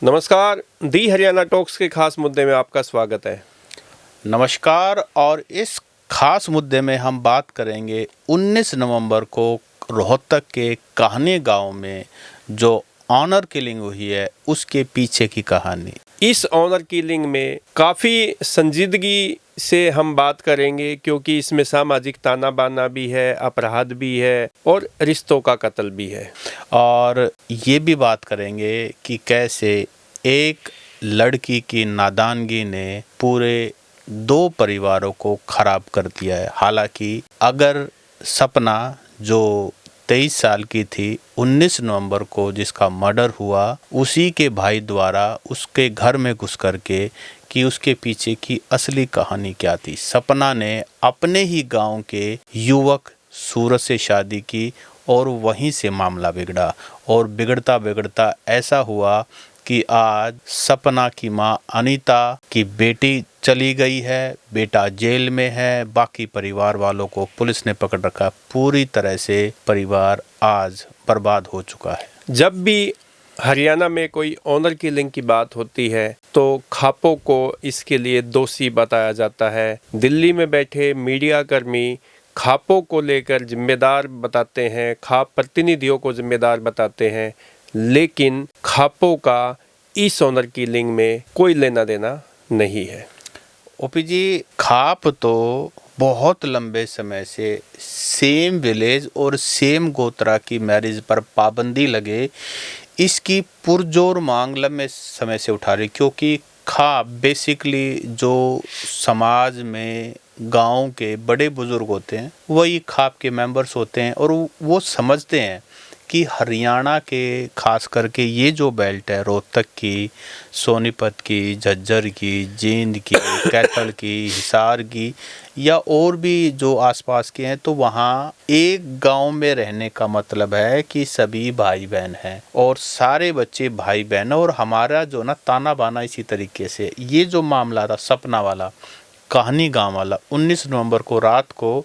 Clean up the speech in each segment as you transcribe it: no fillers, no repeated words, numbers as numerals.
नमस्कार, दी हरियाणा टॉक्स के खास मुद्दे में आपका स्वागत है। नमस्कार। और इस खास मुद्दे में हम बात करेंगे 19 नवंबर को रोहतक के काहनी गांव में जो ऑनर किलिंग हुई है उसके पीछे की कहानी। इस ऑनर किलिंग में काफ़ी संजीदगी से हम बात करेंगे क्योंकि इसमें सामाजिक ताना बाना भी है, अपराध भी है और रिश्तों का कत्ल भी है। और ये भी बात करेंगे कि कैसे एक लड़की की नादानगी ने पूरे 2 परिवारों को खराब कर दिया है। हालांकि अगर सपना जो 23 साल की थी, 19 नवंबर को जिसका मर्डर हुआ, उसी के भाई द्वारा उसके घर में घुस करके कि उसके पीछे की असली कहानी क्या थी। सपना ने अपने ही गांव के युवक सूरज से शादी की और वहीं से मामला बिगड़ा और बिगड़ता बिगड़ता ऐसा हुआ कि आज सपना की मां अनीता की बेटी चली गई है, बेटा जेल में है, बाकी परिवार वालों को पुलिस ने पकड़ रखा। पूरी तरह से परिवार आज बर्बाद हो चुका है। जब भी हरियाणा में कोई ऑनर किलिंग की बात होती है तो खापों को इसके लिए दोषी बताया जाता है। दिल्ली में बैठे मीडिया कर्मी खापों को लेकर जिम्मेदार बताते हैं, खाप प्रतिनिधियों को जिम्मेदार बताते हैं, लेकिन खापों का इस ऑनर किलिंग में कोई लेना देना नहीं है। ओपी जी, खाप तो बहुत लंबे समय से सेम विलेज और सेम गोत्रा की मैरिज पर पाबंदी लगे, इसकी पुरजोर मांग लंबे समय से उठा रही। क्योंकि खाप बेसिकली जो समाज में गांव के बड़े बुजुर्ग होते हैं वही खाप के मेंबर्स होते हैं और वो समझते हैं कि हरियाणा के खास करके ये जो बेल्ट है, रोहतक की, सोनीपत की, झज्जर की, जींद की, कैथल की, हिसार की या और भी जो आसपास के हैं, तो वहाँ एक गांव में रहने का मतलब है कि सभी भाई बहन हैं और सारे बच्चे भाई बहन। और हमारा जो ना ताना बाना इसी तरीके से ये जो मामला था सपना वाला, काहनी गांव वाला, 19 नवंबर को रात को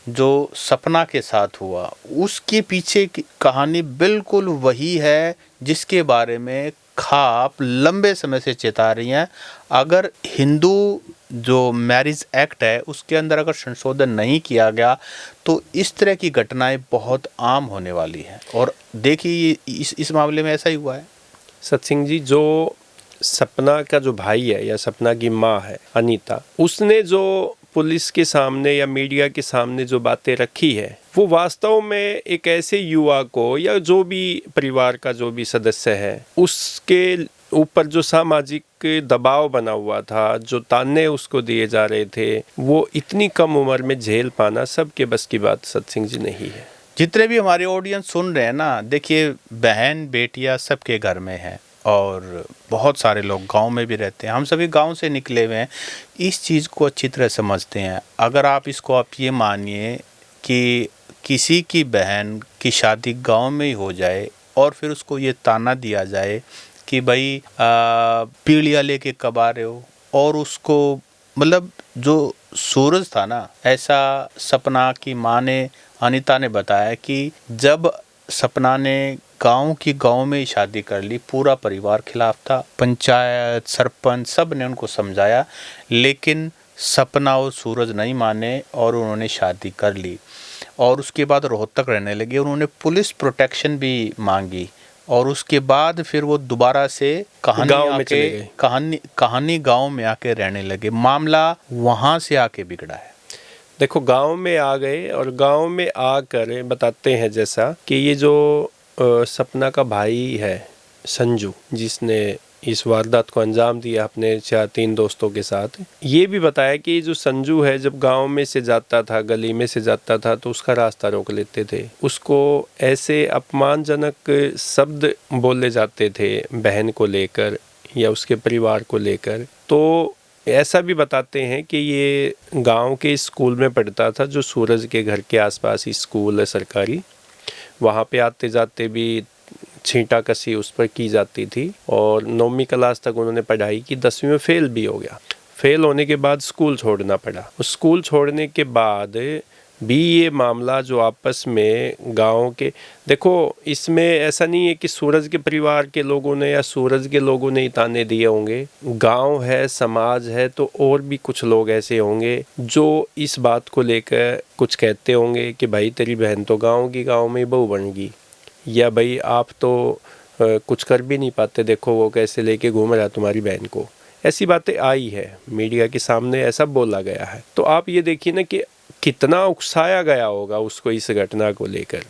जो सपना के साथ हुआ, उसके पीछे की कहानी बिल्कुल वही है जिसके बारे में खाप लंबे समय से चेता रही हैं। अगर हिंदू जो मैरिज एक्ट है उसके अंदर अगर संशोधन नहीं किया गया तो इस तरह की घटनाएं बहुत आम होने वाली हैं। और देखिए इस मामले में ऐसा ही हुआ है। सत्सिंह जी, जो सपना का जो भाई है या सपना की माँ है अनीता, उसने जो पुलिस के सामने या मीडिया के सामने जो बातें रखी है वो वास्तव में एक ऐसे युवा को या जो भी परिवार का जो भी सदस्य है उसके ऊपर जो सामाजिक दबाव बना हुआ था, जो ताने उसको दिए जा रहे थे, वो इतनी कम उम्र में झेल पाना सबके बस की बात सत्सिंह जी नहीं है। जितने भी हमारे ऑडियंस सुन रहे हैं ना, देखिए बहन बेटियां सबके घर में हैं और बहुत सारे लोग गांव में भी रहते हैं। हम सभी गांव से निकले हुए हैं, इस चीज़ को अच्छी तरह समझते हैं। अगर आप इसको आप ये मानिए कि किसी की बहन की शादी गांव में ही हो जाए और फिर उसको ये ताना दिया जाए कि भाई पीढ़ियाँ लेके कब आ रहे हो, और उसको मतलब जो सूरज था ना, ऐसा सपना की माँ ने, अनीता ने बताया कि जब सपना ने गांव में ही शादी कर ली, पूरा परिवार खिलाफ था, पंचायत सरपंच सब ने उनको समझाया, लेकिन सपना और सूरज नहीं माने और उन्होंने शादी कर ली। और उसके बाद रोहतक रहने लगे। उन्होंने पुलिस प्रोटेक्शन भी मांगी और उसके बाद फिर वो दोबारा से कहानी गांव में आके रहने लगे। मामला वहां से आके बिगड़ा है। देखो, गांव में आ गए और गांव में आकर बताते हैं जैसा कि ये जो सपना का भाई है संजू, जिसने इस वारदात को अंजाम दिया अपने 3 दोस्तों के साथ, ये भी बताया कि जो संजू है जब गांव में से जाता था, गली में से जाता था, तो उसका रास्ता रोक लेते थे, उसको ऐसे अपमानजनक शब्द बोले जाते थे बहन को लेकर या उसके परिवार को लेकर। तो ऐसा भी बताते हैं कि ये गांव के स्कूल में पढ़ता था, जो सूरज के घर के आसपास ही स्कूल है सरकारी, वहाँ पे आते जाते भी छींटा कसी उस पर की जाती थी और 9वीं क्लास तक उन्होंने पढ़ाई की। 10वीं में फेल भी हो गया। फेल होने के बाद स्कूल छोड़ना पड़ा। उस स्कूल छोड़ने के बाद भी ये मामला जो आपस में गांव के, देखो इसमें ऐसा नहीं है कि सूरज के परिवार के लोगों ने या सूरज के लोगों ने ही ताने दिए होंगे। गांव है, समाज है, तो और भी कुछ लोग ऐसे होंगे जो इस बात को लेकर कुछ कहते होंगे कि भाई तेरी बहन तो गांव की गांव में ही बहू बन गई, या भाई आप तो कुछ कर भी नहीं पाते, देखो वो कैसे लेके घूम रहा तुम्हारी बहन को। ऐसी बातें आई है मीडिया के सामने, ऐसा बोला गया है। तो आप ये देखिए ना कि कितना उकसाया गया होगा उसको इस घटना को लेकर।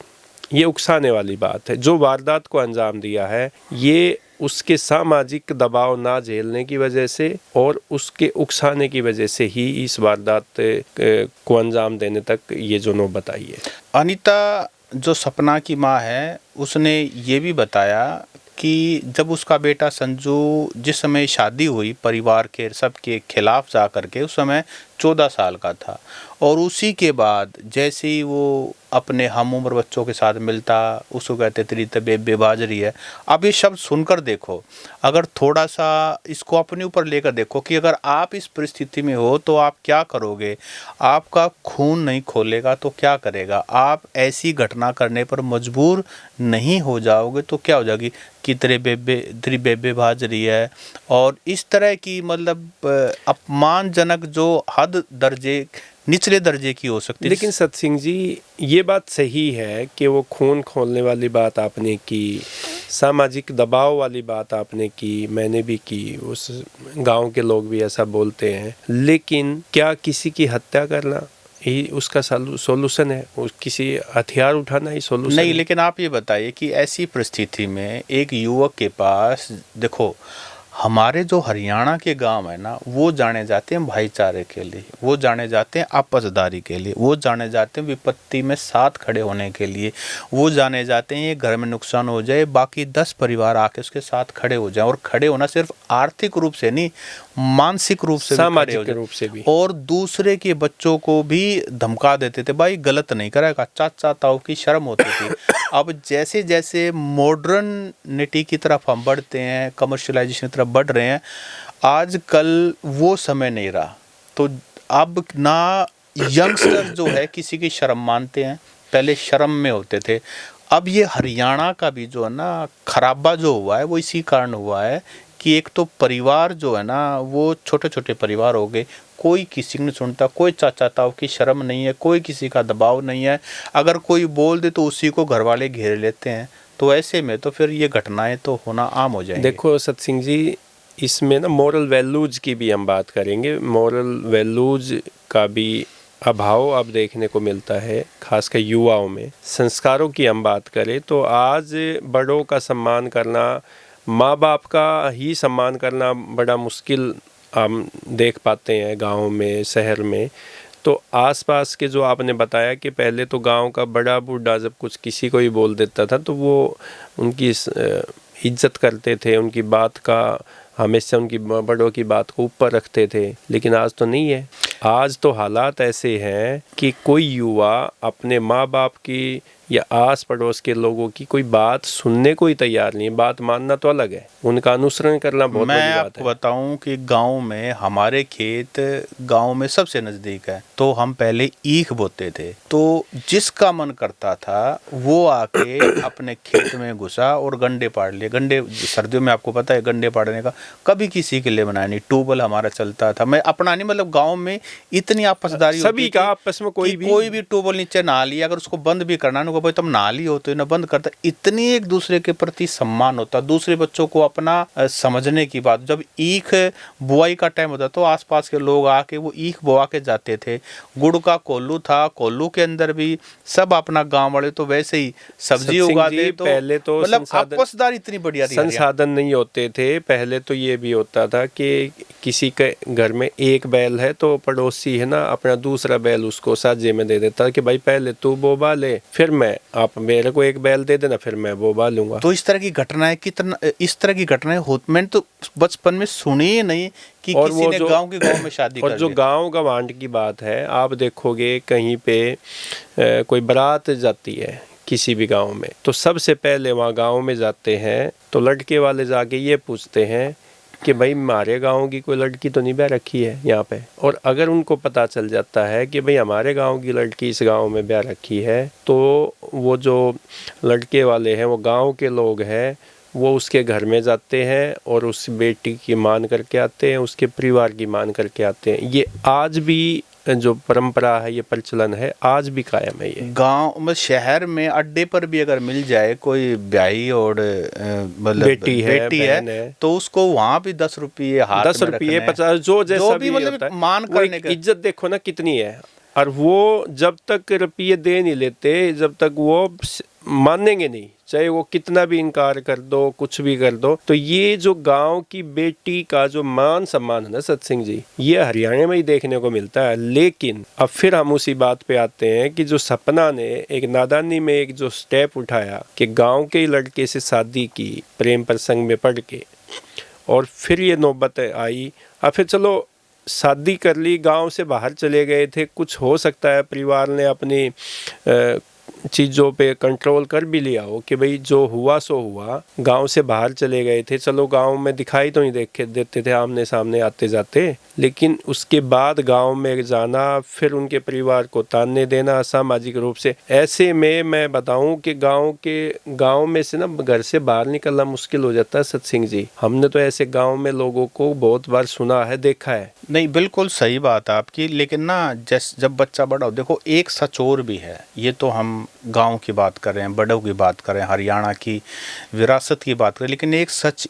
ये उकसाने वाली बात है। जो वारदात को अंजाम दिया है ये उसके सामाजिक दबाव ना झेलने की वजह से और उसके उकसाने की वजह से ही इस वारदात को अंजाम देने तक ये जो नौबत आई है। अनीता जो सपना की माँ है उसने ये भी बताया कि जब उसका बेटा संजू जिस समय शादी हुई परिवार के सबके खिलाफ जा कर के, उस समय 14 साल का था, और उसी के बाद जैसे ही वो अपने हम उम्र बच्चों के साथ मिलता, उसको कहते तेरी तबीयत बेबाजरी है। अब ये शब्द सुनकर देखो, अगर थोड़ा सा इसको अपने ऊपर लेकर देखो कि अगर आप इस परिस्थिति में हो तो आप क्या करोगे। आपका खून नहीं खोलेगा तो क्या करेगा, आप ऐसी घटना करने पर मजबूर नहीं हो जाओगे तो क्या हो जाएगी कि तेरी बेबे भाज रही है, और इस तरह की मतलब अपमानजनक जो हद दर्जे निचले दर्जे की हो सकती है। लेकिन सतसिंह जी ये बात सही है कि वो खून खोलने वाली बात आपने की, सामाजिक दबाव वाली बात आपने की, मैंने भी की, उस गांव के लोग भी ऐसा बोलते हैं। लेकिन क्या किसी की हत्या करना ही उसका सॉल्यूशन है? किसी हथियार उठाना ही सॉल्यूशन नहीं है? लेकिन आप ये बताइए कि ऐसी परिस्थिति में एक युवक के पास, देखो हमारे जो हरियाणा के गांव है ना, वो जाने जाते हैं भाईचारे के लिए, वो जाने जाते हैं आपसदारी के लिए, वो जाने जाते हैं विपत्ति में साथ खड़े होने के लिए, वो जाने जाते हैं ये घर में नुकसान हो जाए बाकी 10 परिवार आके उसके साथ खड़े हो जाएं, और खड़े होना सिर्फ आर्थिक रूप से नहीं, मानसिक रूप से भी खड़े हो सामाजिक जाए, रूप से भी। और दूसरे के बच्चों को भी धमका देते थे, भाई गलत नहीं करेगा, चाचा ताऊ की शर्म होती थी। अब जैसे जैसे मॉडर्निटी की तरफ हम बढ़ते हैं, कमर्शियलाइजेशन की तरफ बढ़ रहे हैं, आजकल वो समय नहीं रहा। तो अब ना यंगस्टर जो है किसी की शर्म मानते हैं, पहले शर्म में होते थे। अब ये हरियाणा का भी जो है ना खराबा जो हुआ है वो इसी कारण हुआ है कि एक तो परिवार जो है ना वो छोटे छोटे परिवार हो गए, कोई किसी को नहीं सुनता, कोई चाचा ताऊ की शर्म नहीं है, कोई किसी का दबाव नहीं है, अगर कोई बोल दे तो उसी को घर वाले घेर लेते हैं। तो ऐसे में तो फिर ये घटनाएं तो होना आम हो जाएंगी। देखो सतसिंह जी, इसमें ना मॉरल वैल्यूज की भी हम बात करेंगे। मॉरल वैल्यूज का भी अभाव अब देखने को मिलता है, खासकर युवाओं में। संस्कारों की हम बात करें तो आज बड़ों का सम्मान करना, माँ बाप का ही सम्मान करना बड़ा मुश्किल हम देख पाते हैं गाँव में, शहर में। तो आसपास के जो आपने बताया कि पहले तो गांव का बड़ा बूढ़ा जब कुछ किसी को ही बोल देता था तो वो उनकी इज्जत करते थे, उनकी बात का हमेशा, उनकी बड़ों की बात को ऊपर रखते थे। लेकिन आज तो नहीं है। आज तो हालात ऐसे हैं कि कोई युवा अपने माँ बाप की या आस पड़ोस के लोगों की कोई बात सुनने को ही तैयार नहीं है। बात मानना तो अलग है, उनका अनुसरण करना बहुत बड़ी मैं बात आपको है। बताऊं कि गांव में हमारे खेत गांव में सबसे नज़दीक है, तो हम पहले ईख बोते थे, तो जिसका मन करता था वो आके अपने खेत में घुसा और गंडे पाड़ लिए। गंडे सर्दियों में आपको पता है गंडे पाड़ने का कभी किसी के लिए बनाया नहीं, ट्यूबवेल हमारा चलता था। मैं अपना नहीं, मतलब गाँव में इतनी आपसदारी सभी का आपस में कोई भी ट्यूबवेल नीचे नहा लिया, अगर उसको बंद भी करना है, भाई तुम नहा ली हो तो ना बंद करता। इतनी एक दूसरे के प्रति सम्मान होता, दूसरे बच्चों को अपना समझने की बात। जब ईख बुआई का टाइम होता तो आसपास के लोग आके वो ईख बोआ के जाते थे। गुड़ का कोल्लू था, कोल्लू के अंदर भी सब अपना गांव वाले तो वैसे ही सब्जी उगाते। तो पहले तो मतलब आपसदारी इतनी बढ़िया थी। संसाधन नहीं होते थे पहले, तो ये भी होता था कि किसी के घर में एक बैल है तो पड़ोसी है ना अपना दूसरा बैल उसको साझे में दे देता कि भाई पहले तू बोबा ले, फिर मैं, आप मेरे को एक बैल दे देना, फिर मैं बोबा लूंगा। तो इस तरह की घटनाएं इस तरह की घटनाएं मैंने तो बचपन में सुनी ही नहीं कि और किसी ने गांव के गांव में शादी और कर जो ली। गांव गवांड की बात है, आप देखोगे कहीं पे कोई बारात जाती है किसी भी गांव में, तो सबसे पहले वहाँ गांव में जाते हैं तो लड़के वाले जाके ये पूछते हैं कि भाई हमारे गांव की कोई लड़की तो नहीं ब्याह रखी है यहाँ पे। और अगर उनको पता चल जाता है कि भाई हमारे गांव की लड़की इस गांव में ब्याह रखी है, तो वो जो लड़के वाले हैं वो गांव के लोग हैं, वो उसके घर में जाते हैं और उस बेटी की मान करके आते हैं, उसके परिवार की मान करके आते हैं। ये आज भी जो परंपरा है, ये प्रचलन है, आज भी कायम है। ये गांव में, शहर में अड्डे पर भी अगर मिल जाए कोई ब्याही और मतलब बेटी है तो उसको वहां भी 10 रुपये हाथ 10 में रुपये रखने, 50 जो जैसा भी मतलब होता है, मान वो करने एक का इज्जत देखो ना कितनी है। और वो जब तक रुपये दे नहीं लेते, जब तक वो मानेंगे नहीं, चाहे वो कितना भी इनकार कर दो, कुछ भी कर दो। तो ये जो गांव की बेटी का जो मान सम्मान है ना सत्सिंह जी, ये हरियाणा में ही देखने को मिलता है। लेकिन अब फिर हम उसी बात पे आते हैं कि जो सपना ने एक नादानी में एक जो स्टेप उठाया कि गांव के लड़के से शादी की प्रेम प्रसंग में पड़ के, और फिर ये नौबत आई। अब फिर चलो शादी कर ली, गांव से बाहर चले गए थे, कुछ हो सकता है परिवार ने अपनी चीज़ों पे कंट्रोल कर भी लिया हो कि भाई जो हुआ सो हुआ, गांव से बाहर चले गए थे, चलो गांव में दिखाई तो नहीं देते थे आमने सामने आते जाते, लेकिन उसके बाद गांव में जाना, फिर उनके परिवार को ताने देना सामाजिक रूप से, ऐसे में मैं बताऊं कि गांव में से ना घर से बाहर निकलना मुश्किल हो जाता है सत्सिंह जी। हमने तो ऐसे गांव में लोगों को बहुत बार सुना है, देखा है। नहीं, बिल्कुल सही बात है आपकी। लेकिन ना जब बच्चा बड़ा हो, देखो एक सच और भी है, ये तो हम गांव की बात कर रहे हैं, बड़ों की बात कर रहे हैं, हरियाणा की विरासत की बात कर रहे हैं, लेकिन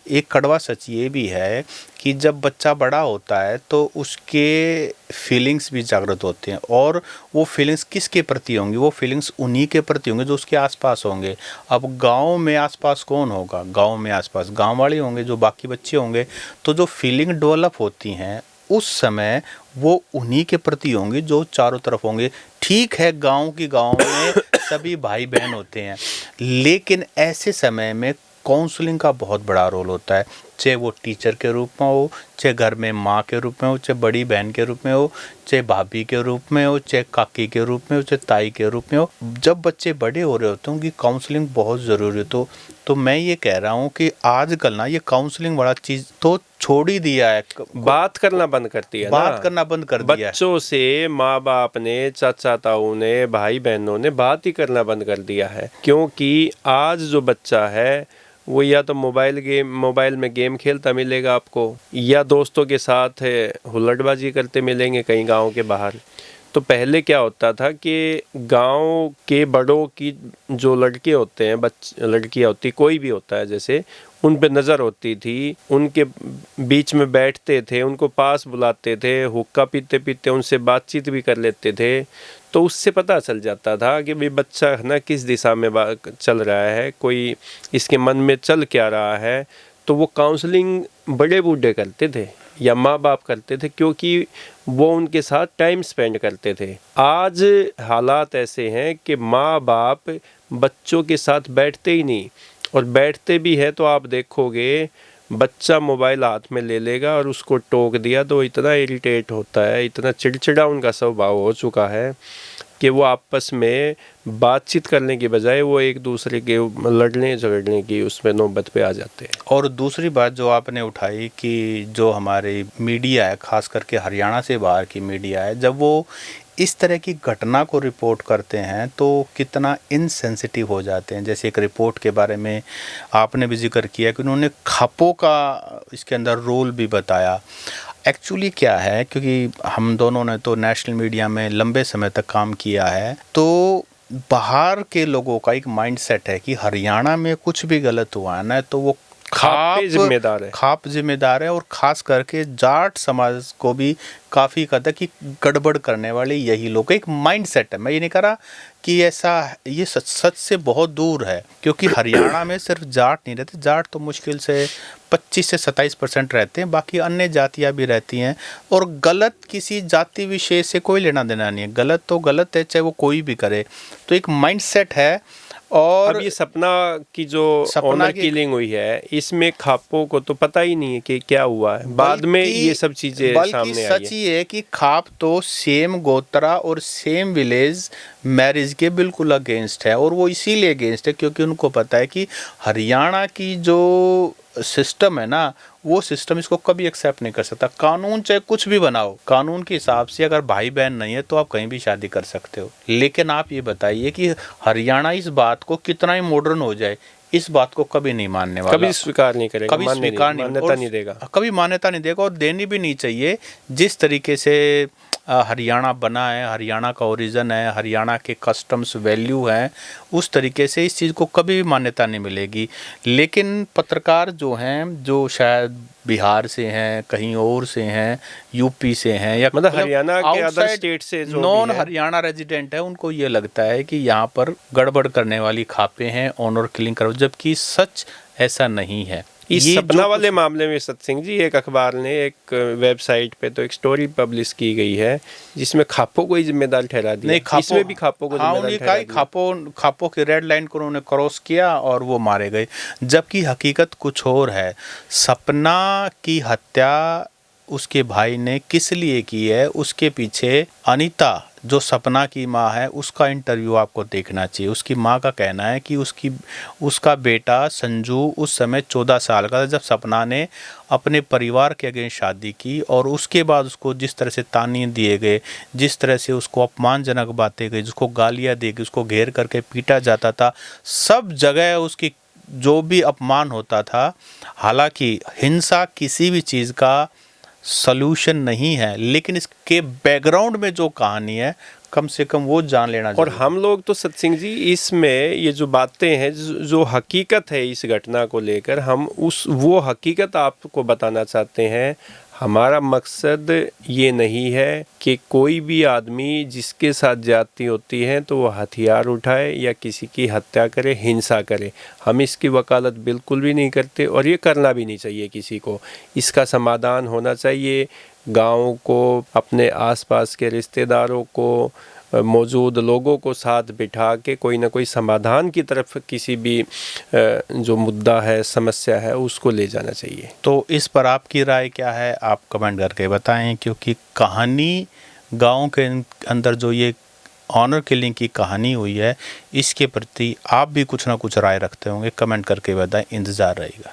एक कड़वा सच ये भी है कि जब बच्चा बड़ा होता है तो उसके फीलिंग्स भी जागृत होते हैं, और वो फीलिंग्स किसके प्रति होंगी? वो फीलिंग्स उन्हीं के प्रति होंगे जो उसके आसपास होंगे। अब गांव में आसपास कौन होगा? गांव में आसपास गांव वाले होंगे, जो बाकी बच्चे होंगे। तो जो फीलिंग डेवलप होती हैं उस समय वो उन्हीं के प्रति होंगे जो चारों तरफ होंगे। ठीक है, गांव में सभी भाई बहन होते हैं, लेकिन ऐसे समय में काउंसलिंग का बहुत बड़ा रोल होता है, चाहे वो टीचर के रूप में हो, चाहे घर में माँ के रूप में हो, चाहे बड़ी बहन के रूप में हो, चाहे भाभी के रूप में हो, चाहे काकी के रूप में हो, चाहे ताई के रूप में हो। जब बच्चे बड़े हो रहे होते हैं उनकी काउंसलिंग बहुत ज़रूरी है। तो मैं ये कह रहा हूँ कि आजकल ना ये काउंसलिंग वाला चीज़ तो छोड़ ही दिया है, बात करना बंद करती है, बात करना बंद कर दिया है। बच्चों से माँ बाप ने, चाचा ताऊ ने, भाई बहनों ने बात ही करना बंद कर दिया है। क्योंकि आज जो बच्चा है वो या तो मोबाइल में गेम खेलता मिलेगा आपको, या दोस्तों के साथ हुल्लड़बाजी करते मिलेंगे कहीं गांव के बाहर। तो पहले क्या होता था कि गांव के बड़ों की जो लड़के होते हैं, लड़कियां होती, कोई भी होता है, जैसे उन पे नज़र होती थी, उनके बीच में बैठते थे, उनको पास बुलाते थे, हुक्का पीते पीते उनसे बातचीत भी कर लेते थे। तो उससे पता चल जाता था कि भाई बच्चा है ना किस दिशा में चल रहा है, कोई इसके मन में चल क्या रहा है। तो वो काउंसलिंग बड़े बूढ़े करते थे या माँ बाप करते थे, क्योंकि वो उनके साथ टाइम स्पेंड करते थे। आज हालात ऐसे हैं कि माँ बाप बच्चों के साथ बैठते ही नहीं, और बैठते भी है तो आप देखोगे बच्चा मोबाइल हाथ में ले लेगा और उसको टोक दिया तो इतना इरिटेट होता है, इतना चिड़चिड़ा उनका स्वभाव हो चुका है कि वो आपस में बातचीत करने की बजाय वो एक दूसरे के लड़ने झगड़ने की उसमें नौबत पे आ जाते हैं। और दूसरी बात जो आपने उठाई कि जो हमारे मीडिया है, खास करके हरियाणा से बाहर की मीडिया है, जब वो इस तरह की घटना को रिपोर्ट करते हैं तो कितना इनसेंसिटिव हो जाते हैं। जैसे एक रिपोर्ट के बारे में आपने भी जिक्र किया कि उन्होंने खापों का इसके अंदर रोल भी बताया। एक्चुअली क्या है, क्योंकि हम दोनों ने तो नेशनल मीडिया में लंबे समय तक काम किया है, तो बाहर के लोगों का एक माइंडसेट है कि हरियाणा में कुछ भी गलत हुआ है ना तो वो खाप जिम्मेदार है, और खास करके जाट समाज को भी काफ़ी कहता है कि गड़बड़ करने वाले यही लोग, एक माइंडसेट है। मैं ये नहीं कह रहा कि ऐसा, ये सच से बहुत दूर है, क्योंकि हरियाणा में सिर्फ जाट नहीं रहते, जाट तो मुश्किल से 25 से 27% रहते हैं, बाकी अन्य जातियां भी रहती हैं। और गलत किसी जाति विशेष से कोई लेना देना नहीं है, गलत तो गलत है, चाहे वो कोई भी करे। तो एक माइंडसेट है। और अब ये सपना की जो ऑनर किलिंग हुई है, इसमें खापों को तो पता ही नहीं है कि क्या हुआ है, बाद में ये सब चीजें सामने आई है। सच ये है कि खाप तो सेम गोत्रा और सेम विलेज मैरिज के बिल्कुल अगेंस्ट है, और वो इसीलिए अगेंस्ट है क्योंकि उनको पता है कि हरियाणा की जो सिस्टम है ना वो सिस्टम इसको कभी एक्सेप्ट नहीं कर सकता। कानून चाहे कुछ भी बनाओ, कानून के हिसाब से अगर भाई बहन नहीं है तो आप कहीं भी शादी कर सकते हो। लेकिन आप ये बताइए कि हरियाणा इस बात को कितना ही मॉडर्न हो जाए, इस बात को कभी नहीं मानने वाला, कभी स्वीकार नहीं करेगा, कभी स्वीकार नहीं, मान्यता नहीं देगा, कभी मान्यता नहीं देगा, और देनी भी नहीं चाहिए। जिस तरीके से हरियाणा बना है, हरियाणा का ओरिजिन है, हरियाणा के कस्टम्स वैल्यू हैं, उस तरीके से इस चीज़ को कभी भी मान्यता नहीं मिलेगी। लेकिन पत्रकार जो हैं, जो शायद बिहार से हैं, कहीं और से हैं, यूपी से हैं, या मतलब हरियाणा के अदर स्टेट से जो नॉन हरियाणा रेजिडेंट है, उनको ये लगता है कि यहाँ पर गड़बड़ करने वाली खापें हैं, ऑनर किलिंग करो, जबकि सच ऐसा नहीं है। इस सपना वाले मामले में सतसिंह जी, एक अखबार ने एक वेबसाइट पे तो एक स्टोरी पब्लिश की गई है जिसमें खापों को ही जिम्मेदार ठहरा दिया। नहीं, इसमें भी खापों को जिम्मेदार ठहरा दिया। खापों की रेड लाइन को उन्होंने क्रॉस किया और वो मारे गए, जबकि हकीकत कुछ और है। सपना की हत्या उसके भाई ने किस लिए की है, उसके पीछे अनीता जो सपना की माँ है उसका इंटरव्यू आपको देखना चाहिए। उसकी माँ का कहना है कि उसका बेटा संजू उस समय 14 साल का था जब सपना ने अपने परिवार के अगेंस्ट शादी की, और उसके बाद उसको जिस तरह से ताने दिए गए, जिस तरह से उसको अपमानजनक बातें गई, जिसको गालियाँ दी गई, उसको घेर करके पीटा जाता था, सब जगह उसकी जो भी अपमान होता था। हालांकि हिंसा किसी भी चीज़ का सॉल्यूशन नहीं है, लेकिन इसके बैकग्राउंड में जो कहानी है कम से कम वो जान लेना और हम लोग तो सतसिंह जी इसमें ये जो बातें हैं, जो हकीकत है इस घटना को लेकर, हम वो हकीकत आपको बताना चाहते हैं। हमारा मकसद ये नहीं है कि कोई भी आदमी जिसके साथ ज्यादती होती है तो वो हथियार उठाए या किसी की हत्या करे, हिंसा करे। हम इसकी वकालत बिल्कुल भी नहीं करते और ये करना भी नहीं चाहिए किसी को। इसका समाधान होना चाहिए गाँव को, अपने आसपास के रिश्तेदारों को, मौजूद लोगों को साथ बिठा के कोई ना कोई समाधान की तरफ किसी भी जो मुद्दा है, समस्या है, उसको ले जाना चाहिए। तो इस पर आपकी राय क्या है, आप कमेंट करके बताएं, क्योंकि कहानी गाँव के अंदर जो ये ऑनर किलिंग की कहानी हुई है, इसके प्रति आप भी कुछ ना कुछ राय रखते होंगे, कमेंट करके बताएं, इंतज़ार रहेगा।